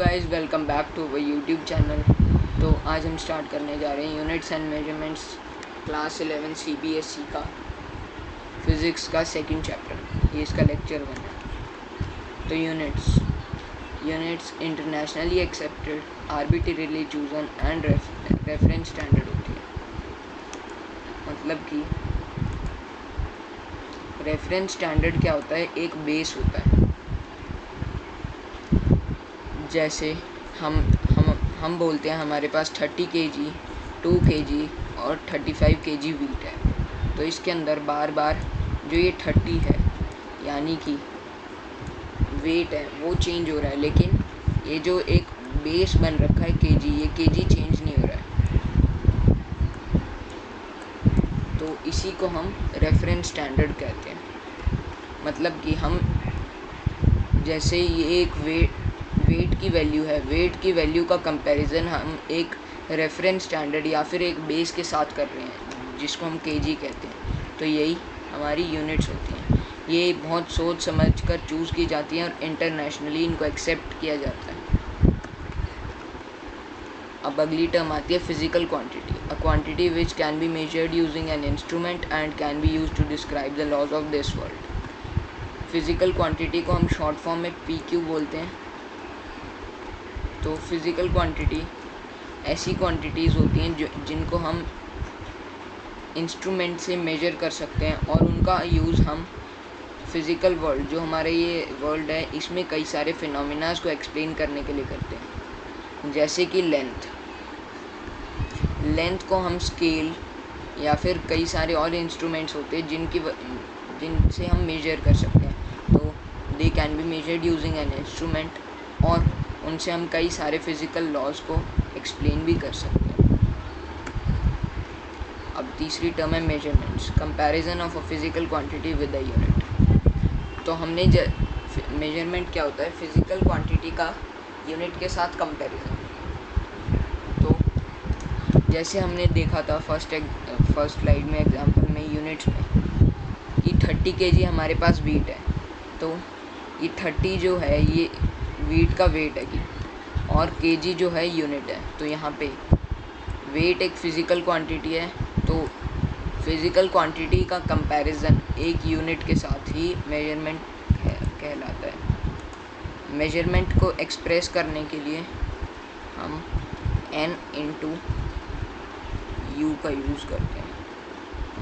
Guys, welcome back to our YouTube channel. तो आज हम स्टार्ट करने जा रहे हैं units and measurements class 11 CBSE का फिज़िक्स का सेकंड चैप्टर। ये इसका लेक्चर 1 है। तो units internationally accepted, arbitrarily chosen and reference standard होती है। मतलब कि रेफरेंस स्टैंडर्ड क्या होता है? एक बेस होता है। जैसे हम बोलते हैं हमारे पास 30 kg, 2 kg और 35 kg वीट है। तो इसके अंदर बार बार जो ये 30 है यानी कि वेट है वो चेंज हो रहा है, लेकिन ये जो एक बेस बन रखा है kg, ये kg चेंज नहीं हो रहा है। तो इसी को हम रेफरेंस स्टैंडर्ड कहते हैं। मतलब कि हम जैसे ये एक वेट की वैल्यू है, वेट की वैल्यू का कंपैरिजन हम एक रेफरेंस स्टैंडर्ड या फिर एक बेस के साथ कर रहे हैं, जिसको हम केजी कहते हैं। तो यही हमारी यूनिट्स होती हैं। ये बहुत सोच समझ कर चूज़ की जाती हैं और इंटरनेशनली इनको एक्सेप्ट किया जाता है। अब अगली टर्म आती है physical quantity. A quantity which can be measured using an instrument and can be used to describe the laws of this world. Physical quantity को हम शॉर्ट फॉर्म में PQ बोलते हैं। तो फिज़िकल क्वांटिटी ऐसी क्वांटिटीज़ होती हैं जिनको हम इंस्ट्रूमेंट से मेजर कर सकते हैं, और उनका यूज़ हम फिज़िकल वर्ल्ड, जो हमारे ये वर्ल्ड है, इसमें कई सारे फिनोमिनास को एक्सप्लेन करने के लिए करते हैं। जैसे कि लेंथ को हम स्केल या फिर कई सारे और इंस्ट्रूमेंट्स होते हैं जिनसे हम मेजर कर सकते हैं। तो they can be measured using an instrument, और उनसे हम कई सारे फिज़िकल लॉज को एक्सप्लेन भी कर सकते हैं। अब तीसरी टर्म है measurements. Comparison of a physical quantity with a unit. तो हमने मेजरमेंट क्या होता है? फिज़िकल क्वांटिटी का यूनिट के साथ कंपैरिजन। तो जैसे हमने देखा था फर्स्ट स्लाइड में, एग्जांपल में, यूनिट्स में, कि 30 kg हमारे पास वीट है। तो ये 30 जो है ये वीट का वेट है, और kg जो है यूनिट है। तो यहाँ पे वेट एक फ़िज़िकल क्वांटिटी है, तो फिज़िकल क्वांटिटी का कंपैरिजन एक यूनिट के साथ ही मेजरमेंट कहलाता है। मेजरमेंट को एक्सप्रेस करने के लिए हम n × u का यूज़ करते हैं।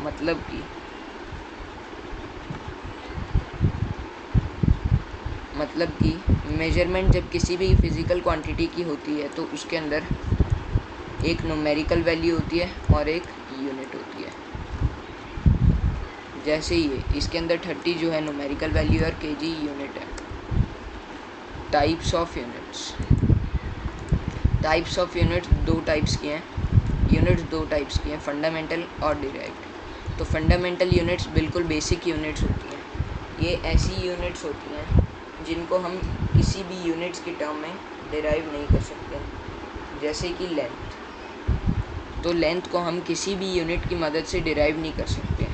मतलब कि मेजरमेंट जब किसी भी फिज़िकल क्वांटिटी की होती है तो उसके अंदर एक न्यूमेरिकल वैल्यू होती है और एक यूनिट होती है। जैसे ये इसके अंदर 30 जो है न्यूमेरिकल वैल्यू और kg यूनिट है। टाइप्स ऑफ यूनिट्स दो टाइप्स की हैं। फंडामेंटल और डिराइव्ड। तो फंडामेंटल यूनिट्स बिल्कुल बेसिक यूनिट्स होती हैं। ये ऐसी यूनिट्स होती हैं जिनको हम किसी भी यूनिट्स की टर्म में डिराइव नहीं कर सकते। जैसे कि लेंथ, तो लेंथ को हम किसी भी यूनिट की मदद से डिराइव नहीं कर सकते।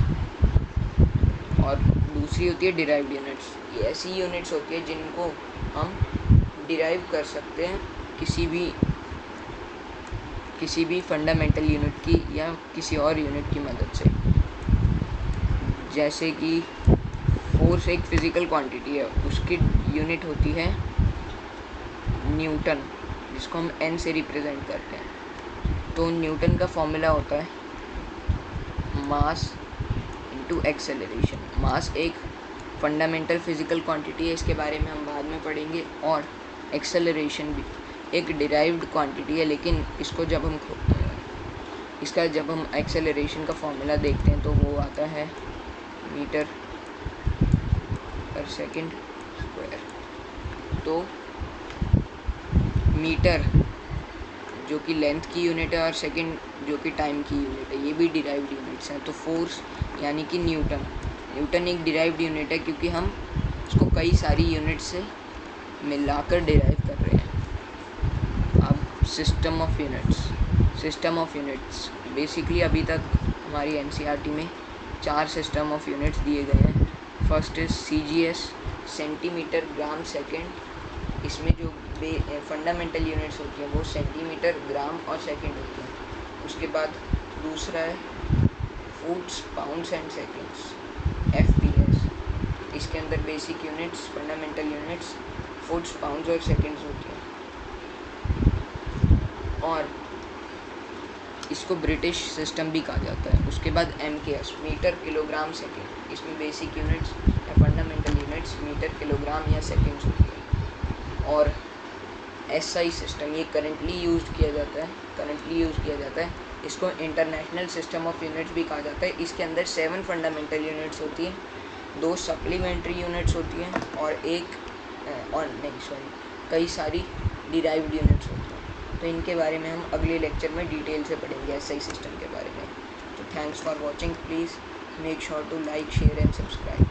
और दूसरी होती है डिराइव्ड यूनिट्स। ये ऐसी यूनिट्स होती है जिनको हम डिराइव कर सकते हैं किसी भी फंडामेंटल यूनिट की या किसी और यूनिट की मदद से। जैसे कि फोर्स एक फिज़िकल क्वांटिटी है, उसकी यूनिट होती है न्यूटन, जिसको हम N से रिप्रेजेंट करते हैं। तो न्यूटन का फॉर्मूला होता है मास इनटू एक्सेलरेशन। मास एक फंडामेंटल फिज़िकल क्वांटिटी है, इसके बारे में हम बाद में पढ़ेंगे। और एक्सेलरेशन भी एक डिराइव्ड क्वांटिटी है, लेकिन जब हम एक्सेलरेशन का फॉर्मूला देखते हैं तो वो आता है मीटर पर सेकंड स्क्वायर। तो मीटर जो कि लेंथ की यूनिट है और सेकंड जो कि टाइम की यूनिट है, ये भी डिराइव्ड यूनिट्स हैं। तो फोर्स यानी कि न्यूटन एक डिराइव्ड यूनिट है, क्योंकि हम उसको कई सारी यूनिट से मिलाकर डिराइव कर रहे हैं। अब सिस्टम ऑफ यूनिट्स बेसिकली अभी तक हमारी NCERT में 4 सिस्टम ऑफ यूनिट्स दिए गए हैं। First is CGS, centimetre gram second. इसमें जो फंडामेंटल यूनिट्स होती हैं वो सेंटीमीटर, ग्राम और सेकंड होती हैं। उसके बाद दूसरा है foots, pounds and seconds, FPS। इसके अंदर basic units, fundamental units foots, pounds और सेकंड्स होती हैं। और इसको ब्रिटिश सिस्टम भी कहा जाता है। उसके बाद MKS, मीटर, किलोग्राम, सेकंड। इसमें बेसिक यूनिट्स या फंडामेंटल यूनिट्स मीटर, किलोग्राम या सेकंड्स होती है। और SI सिस्टम, ये करंटली यूज़ किया जाता है। इसको इंटरनेशनल सिस्टम ऑफ यूनिट्स भी कहा जाता है। इसके अंदर 7 फंडामेंटल यूनिट्स होती हैं, 2 सप्लीमेंट्री यूनिट्स होती हैं और कई सारी डिराइव्ड यूनिट्स होती हैं। तो इनके बारे में हम अगले लेक्चर में डिटेल से पढ़ेंगे SI सिस्टम के बारे में। तो thanks for watching, please make sure to like, share and subscribe.